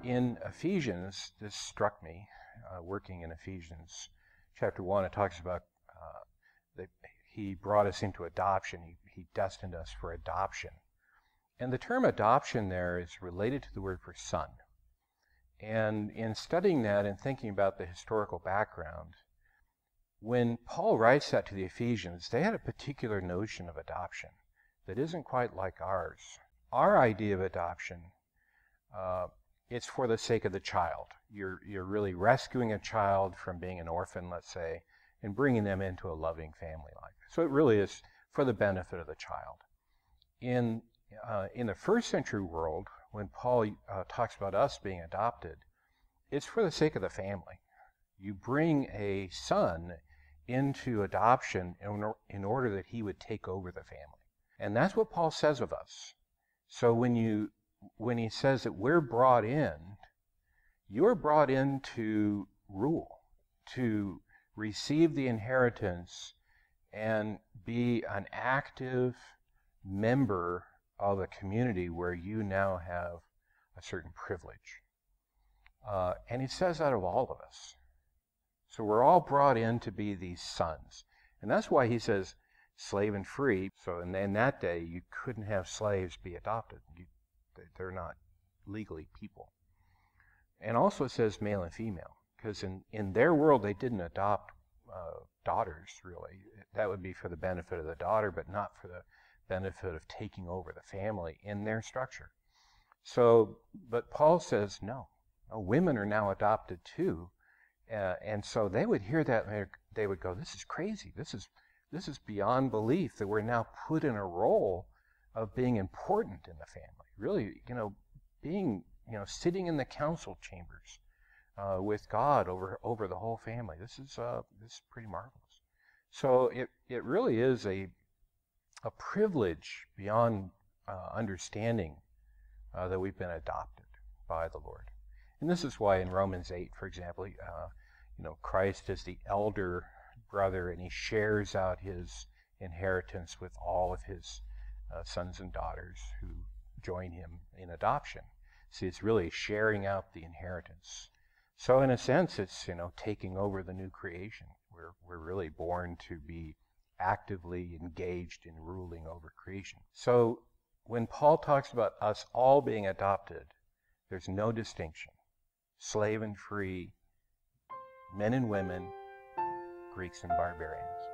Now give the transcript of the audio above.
In Ephesians, this struck me, working in Ephesians chapter 1, it talks about that he brought us into adoption. He destined us for adoption. And the term adoption there is related to the word for son. And in studying that and thinking about the historical background, when Paul writes that to the Ephesians, they had a particular notion of adoption that isn't quite like ours. Our idea of adoption, it's for the sake of the child. You're really rescuing a child from being an orphan, let's say, and bringing them into a loving family life. So it really is for the benefit of the child. In the first century world, when Paul talks about us being adopted, it's for the sake of the family. You bring a son into adoption in order that he would take over the family. And that's what Paul says of us. So when he says that we're brought in, you're brought in to rule, to receive the inheritance and be an active member of a community where you now have a certain privilege. And he says that of all of us. So we're all brought in to be these sons. And that's why he says slave and free. So in that day, you couldn't have slaves be adopted. They're not legally people. And also it says male and female, because in their world, they didn't adopt daughters, really. That would be for the benefit of the daughter, but not for the benefit of taking over the family in their structure. So, but Paul says, no, women are now adopted too. And so they would hear that and they would go, this is crazy. This is beyond belief that we're now put in a role of being important in the family. Really, being, sitting in the council chambers with God over the whole family. This is pretty marvelous. So it really is a privilege beyond understanding that we've been adopted by the Lord. And this is why in Romans 8, for example, Christ is the elder brother, and he shares out his inheritance with all of his sons and daughters who join him in adoption. See, it's really sharing out the inheritance. So in a sense, it's, taking over the new creation. We're really born to be actively engaged in ruling over creation. So when Paul talks about us all being adopted, there's no distinction. Slave and free, men and women, Greeks and barbarians.